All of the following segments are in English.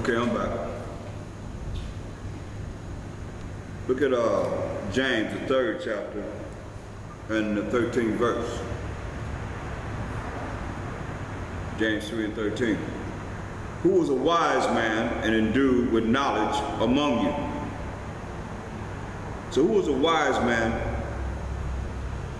Okay, I'm back. Look at James, the 3rd chapter, and the 13th verse. James 3 and 13. Who was a wise man and endued with knowledge among you? So who was a wise man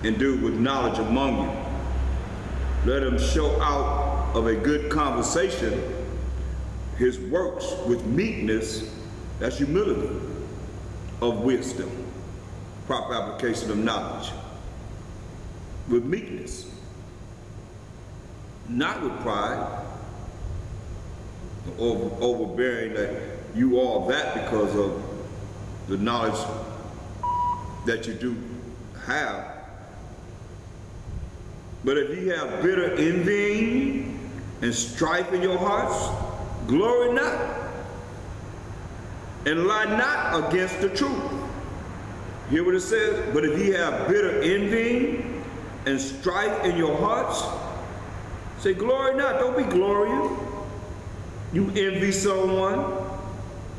endued with knowledge among you? Let him show out of a good conversation his works with meekness, that's humility, of wisdom, proper application of knowledge, with meekness, not with pride, overbearing that you are that because of the knowledge that you do have. But if you have bitter envying and strife in your hearts, glory not, and lie not against the truth. Hear what it says? But if you have bitter envying and strife in your hearts, say glory not, don't be glorying. You envy someone,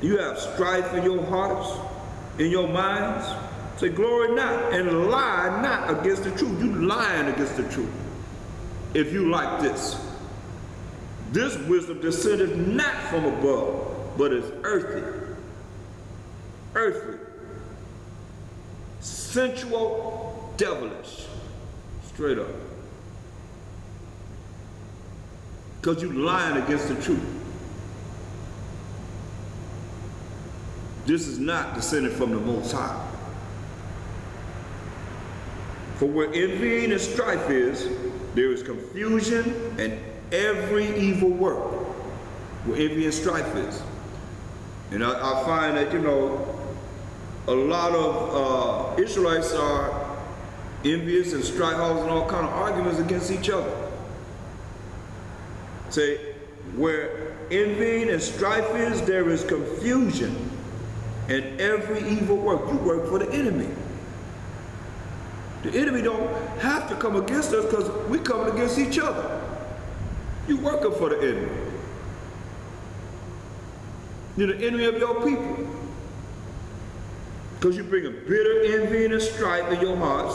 you have strife in your hearts, in your minds, say glory not, and lie not against the truth. You lying against the truth. If you like this wisdom descendeth not from above, but is earthly, sensual, devilish, straight up. Because you lying against the truth. This is not descended from the Most High. For where envying and strife is, there is confusion and every evil work. Where envy and strife is. And I find that, a lot of Israelites are envious and strife, and all kind of arguments against each other. Say, where envying and strife is, there is confusion and every evil work. You work for the enemy. The enemy don't have to come against us because we coming against each other. You working for the enemy. You're the enemy of your people. Because you bring a bitter envy and strife in your hearts.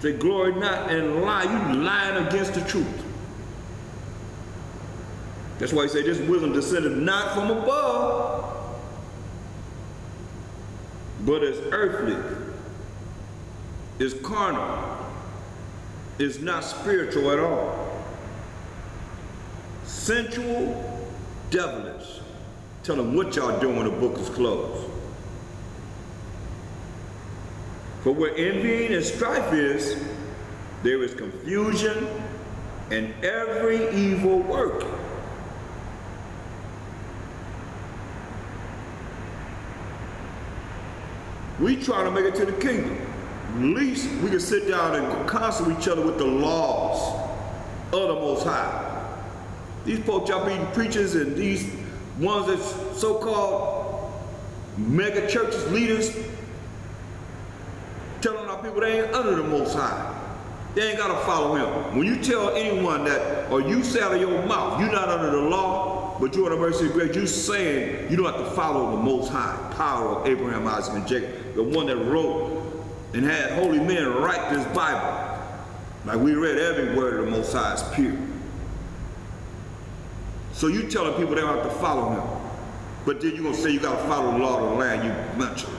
Say glory not and lie. You lying against the truth. That's why he say this wisdom descended not from above, but is earthly, is carnal, is not spiritual at all. Sensual, devilish. Tell them what y'all doing when the book is closed. For where envying and strife is, there is confusion and every evil work. We try to make it to the kingdom. At least we can sit down and counsel each other with the laws of the Most High. These folks y'all being preachers and these ones that's so-called mega churches, leaders, telling our people they ain't under the Most High. They ain't got to follow him. When you tell anyone that, or you say out of your mouth, you're not under the law, but you're on the mercy of grace, you're saying you don't have to follow the Most High, power of Abraham, Isaac, and Jacob, the one that wrote and had holy men write this Bible. Like we read, every word of the Most High is pure. So you telling people they don't have to follow him, but then you're going to say you got to follow the law of the land, you mention.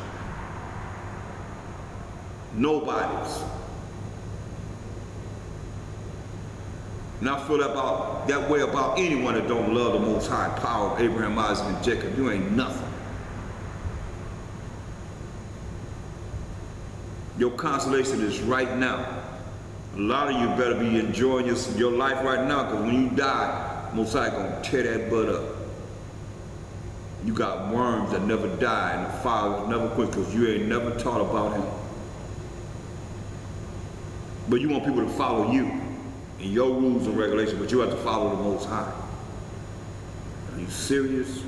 Nobody's. And I feel that way about anyone that don't love the Most High, power of Abraham, Isaac, and Jacob. You ain't nothing. Your consolation is right now. A lot of you better be enjoying your life right now, because when you die, Most High gonna tear that butt up. You got worms that never die and the fire that never quit because you ain't never taught about him. But you want people to follow you and your rules and regulations, but you have to follow the Most High. Are you serious?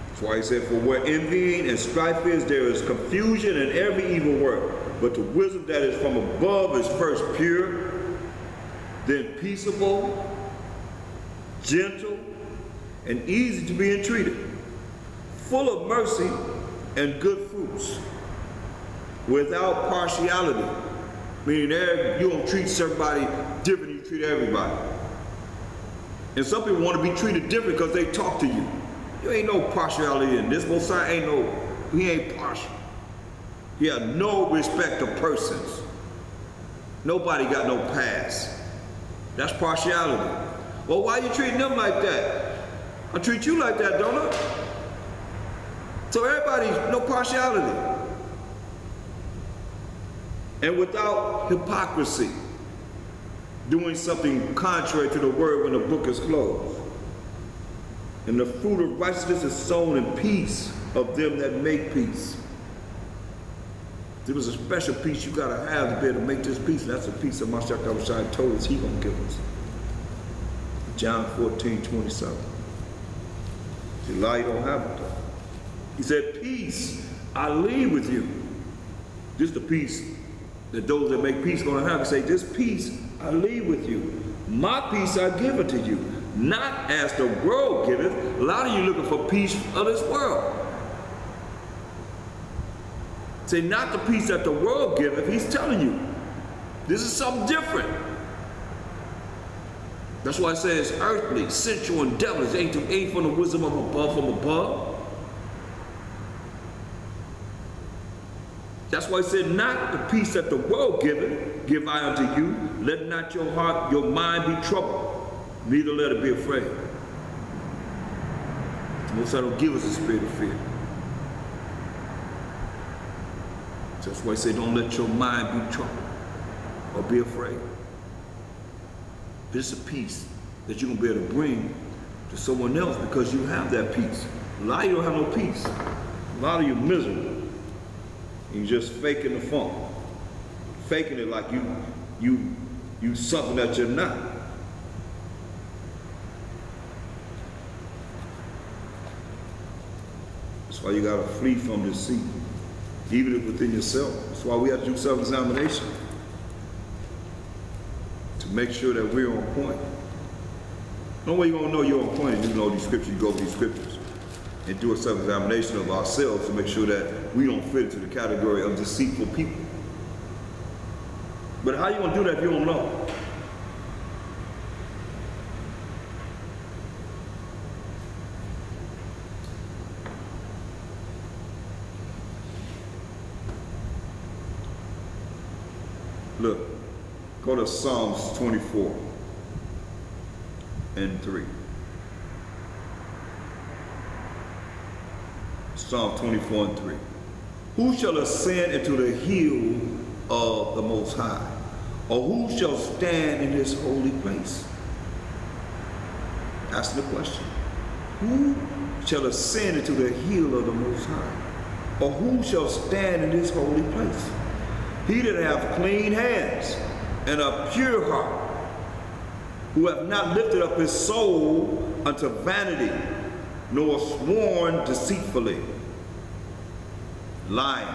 That's why he said, for where envying and strife is, there is confusion and every evil work. But the wisdom that is from above is first pure, then peaceable, gentle, and easy to be entreated, full of mercy and good fruits, without partiality. Meaning you don't treat somebody different than you treat everybody. And some people want to be treated different because they talk to you. There ain't no partiality in this. Mosiah he ain't partial. He has no respect of persons. Nobody got no past. That's partiality. Well, why are you treating them like that? I treat you like that, don't I? So everybody, no partiality. And without hypocrisy, doing something contrary to the word when the book is closed. And the fruit of righteousness is sown in peace of them that make peace. There was a special peace you got to have to be able to make this peace. And that's a peace that Mashiach Yahushua told us he going to give us. John 14:27. See, lie, you don't have it though. He said, peace I leave with you. This is the peace that those that make peace going to have. He say, this peace I leave with you. My peace I give unto you. Not as the world giveth. A lot of you looking for peace of this world. Say, not the peace that the world giveth. He's telling you, this is something different. That's why it says earthly, sensual, and devilish. Ain't from the wisdom of above, from above. That's why it said, not the peace that the world giveth, give I unto you. Let not your heart, your mind be troubled, neither let it be afraid. Most I don't give us a spirit of fear. That's why I say, don't let your mind be troubled or be afraid. This is a peace that you're going to be able to bring to someone else because you have that peace. A lot of you don't have no peace. A lot of you miserable. You're just faking the funk. Faking it like you something that you're not. That's why you got to flee from deceit. Even within yourself. That's why we have to do self-examination. To make sure that we're on point. The only way you're going to know you're on point is you know these scriptures, you go over these scriptures. And do a self-examination of ourselves to make sure that we don't fit into the category of deceitful people. But how you going to do that if you don't know? Look, go to Psalms 24 and 3. Psalm 24 and 3. Who shall ascend into the hill of the Most High? Or who shall stand in his holy place? Ask the question. Who shall ascend into the hill of the Most High? Or who shall stand in his holy place? He that hath clean hands and a pure heart, who hath not lifted up his soul unto vanity, nor sworn deceitfully, lying.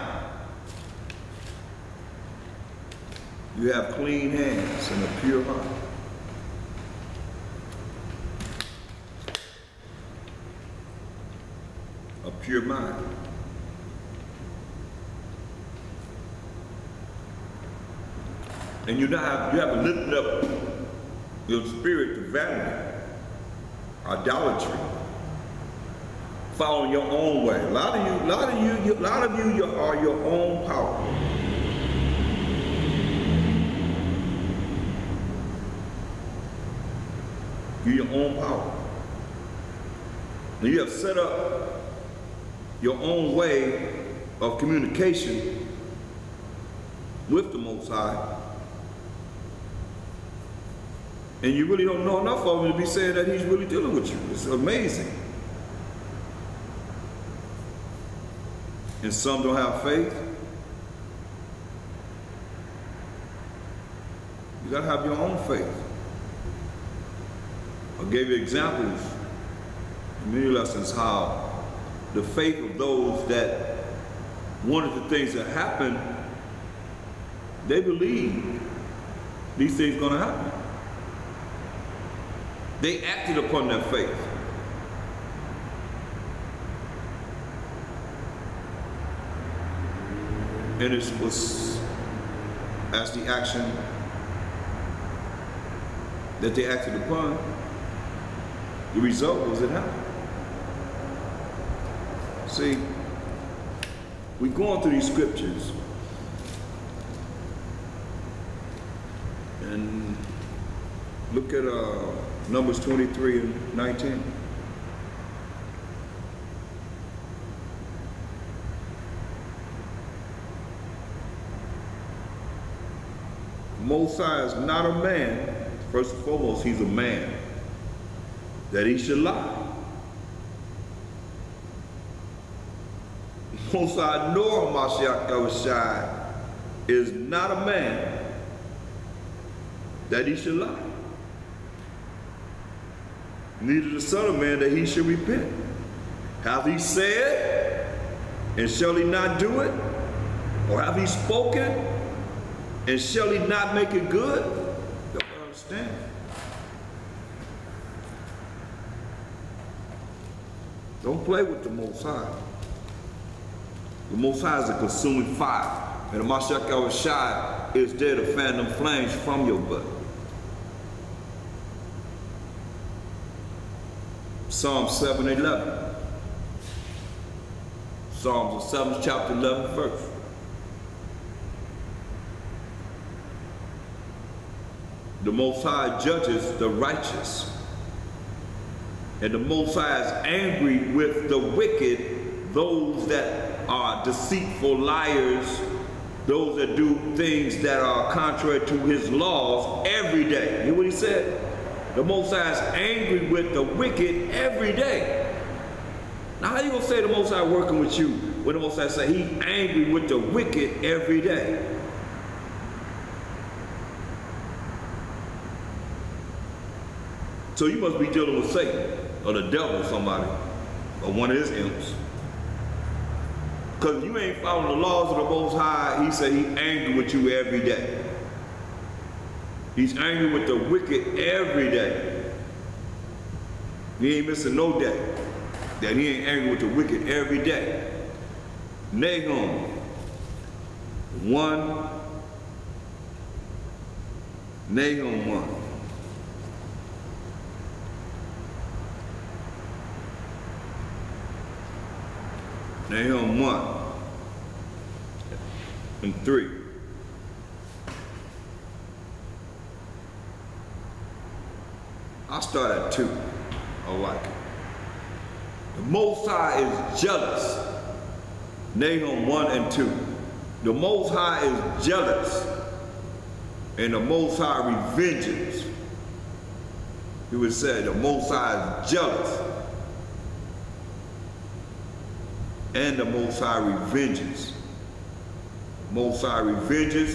You have clean hands and a pure heart. A pure mind. And you haven't lifted up your spirit to vanity, idolatry, following your own way. A lot of you are your own power. You're your own power. And you have set up your own way of communication with the Most High. And you really don't know enough of him to be saying that he's really dealing with you. It's amazing. And some don't have faith. You gotta have your own faith. I gave you examples in many lessons how the faith of those that wanted the things that happen, they believe these things gonna happen. They acted upon their faith. And it was as the action that they acted upon, the result was it happened. See, we're going through these scriptures and look at Numbers 23 and 19. Most High is not a man. First and foremost, he's a man, that he should lie. Most High nor Mashiach Yahushai is not a man, that he should lie. Neither the Son of Man, that he should repent. Hath he said, and shall he not do it? Or have he spoken, and shall he not make it good? You don't understand. Don't play with the Most High. The Most High is a consuming fire. And the Mashiach Yahushai is there to fan them flames from your butt. Psalm 7:11. Psalms the 7th chapter 11th verse. The Most High judges the righteous, and the Most High is angry with the wicked, those that are deceitful liars, those that do things that are contrary to his laws every day. You hear what he said? The Most High is angry with the wicked every day. Now how you gonna say the Most High working with you when the Most High say he's angry with the wicked every day? So you must be dealing with Satan, or the devil, or somebody, or one of his imps. Because you ain't following the laws of the Most High, he said he's angry with you every day. He's angry with the wicked every day. He ain't missing no day that he ain't angry with the wicked every day. Nahum 1. Nahum 1. Nahum 1 and 3. I'll start at 2. I like it. The Most High is jealous. Nahum 1 and 2. The Most High is jealous, and the Most High revenges. He would say the Most High is jealous, and the Most High revenges. The Most High revenges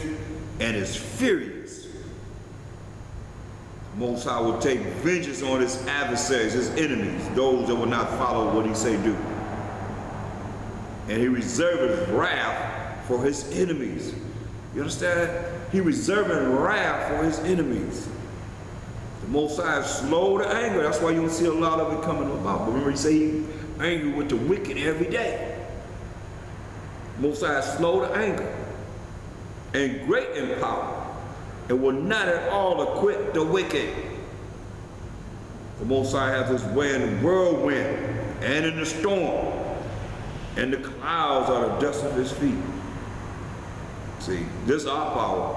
and is furious. The Most High will take vengeance on his adversaries, his enemies, those that will not follow what he say do. And he reserves wrath for his enemies. You understand? He reserving wrath for his enemies. The Most High is slow to anger. That's why you don't see a lot of it coming about. But remember, he say he's angry with the wicked every day. Most High is slow to anger and great in power, and will not at all acquit the wicked. The Most High has his way in the whirlwind and in the storm, and the clouds are the dust of his feet. See, this is our power.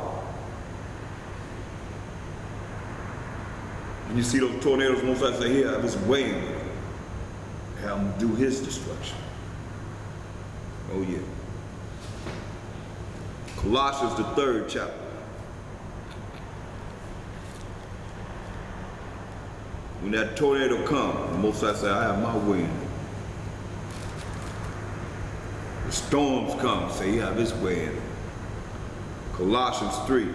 And you see those tornadoes, Most High say, here, have his way in it. Have him do his destruction. Oh yeah. Colossians the 3rd chapter. When that tornado comes, the Most High say, I have my way in it. The storms come, say he have his way in it. Colossians 3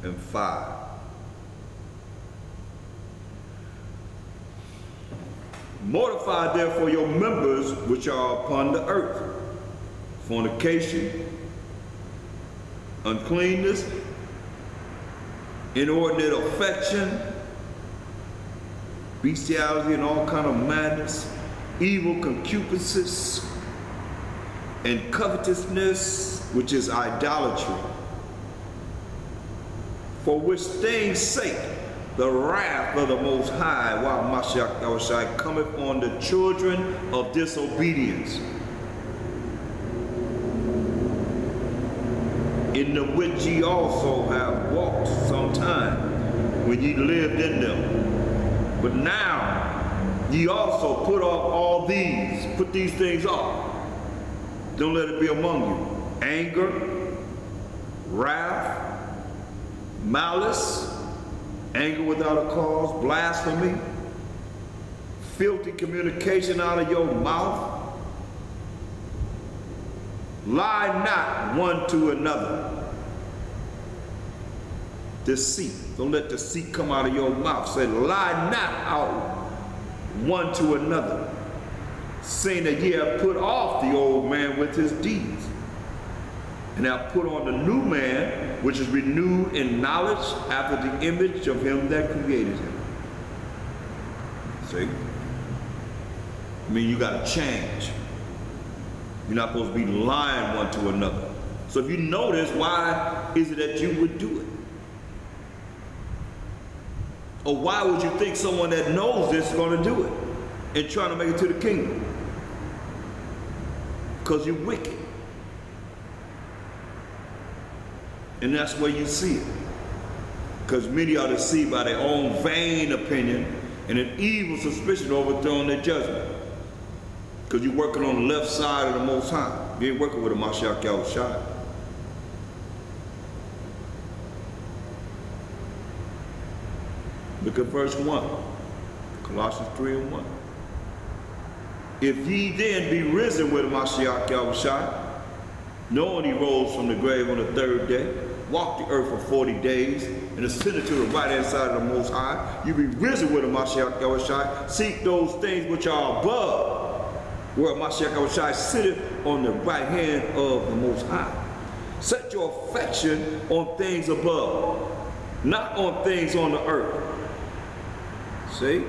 and 5. Mortify therefore your members which are upon the earth: fornication, uncleanness, inordinate affection, bestiality and all kind of madness, evil concupiscence, and covetousness, which is idolatry. For which things' sake the wrath of the Most High, while Mashiach Yahushua cometh on the children of disobedience, in the which ye also have walked sometime when ye lived in them. But now ye also put off all these, put these things off. Don't let it be among you. Anger, wrath, malice, anger without a cause, blasphemy, filthy communication out of your mouth. Lie not one to another. Deceit. Don't let deceit come out of your mouth. Say, lie not out one to another, saying that ye have put off the old man with his deeds, and have put on the new man, which is renewed in knowledge after the image of him that created him. See? I mean, you got to change. You're not supposed to be lying one to another. So if you notice, why is it that you would do it? Or why would you think someone that knows this is going to do it and trying to make it to the kingdom? Because you're wicked. And that's where you see it. Because many are deceived by their own vain opinion and an evil suspicion overthrowing their judgment. Because you're working on the left side of the Most High. You ain't working with a Mashiach Yahushua. Look at verse 1. Colossians 3:1. If ye then be risen with Mashiach Yahushua, knowing he rose from the grave on the third day, walked the earth for 40 days, and ascended to the right hand side of the Most High, you be risen with Mashiach Yahushua. Seek those things which are above, where Mashiach Yahushua sitteth on the right hand of the Most High. Set your affection on things above, not on things on the earth. See?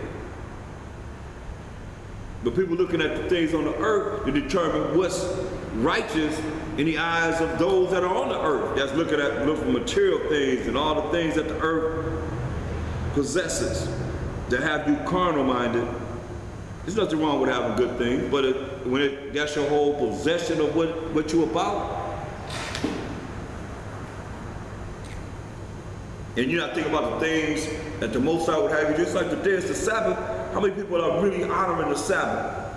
But people looking at the things on the earth to determine what's righteous in the eyes of those that are on the earth. That's looking for material things and all the things that the earth possesses that have you carnal minded. There's nothing wrong with having good things, but that's your whole possession of what you're about. And you're not thinking about the things that the Most High would have you. Just like today is the Sabbath. How many people are really honoring the Sabbath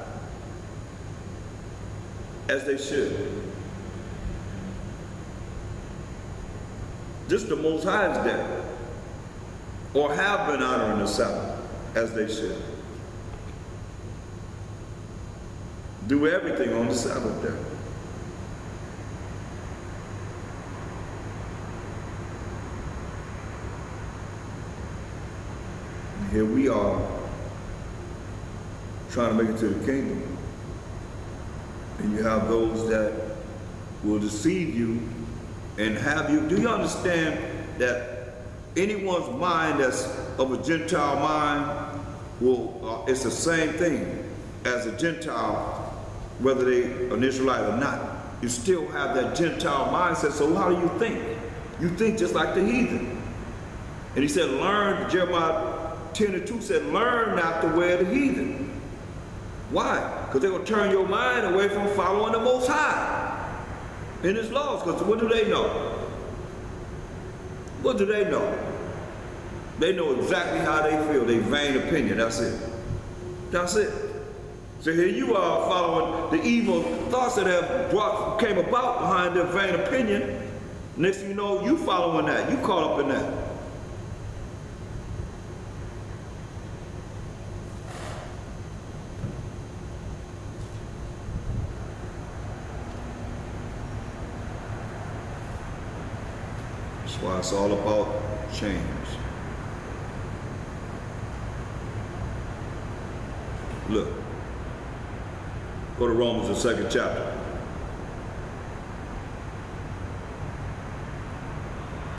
as they should? Just the Most High's day, or have been honoring the Sabbath as they should. Do everything on the Sabbath day. Here we are trying to make it to the kingdom. And you have those that will deceive you and have you. Do you understand that anyone's mind that's of a Gentile mind it's the same thing as a Gentile, whether they an Israelite or not. You still have that Gentile mindset. So how do you think? You think just like the heathen. And he said, learn, Jeremiah 10:2 said, learn not the way of the heathen. Why? Because they're going to turn your mind away from following the Most High in his laws. Because what do they know? What do they know? They know exactly how they feel. They vain opinion. That's it. That's it. So here you are following the evil thoughts that came about behind their vain opinion. Next thing you know, you following that. You caught up in that. That's why it's all about change. Look, go to Romans, the 2nd chapter.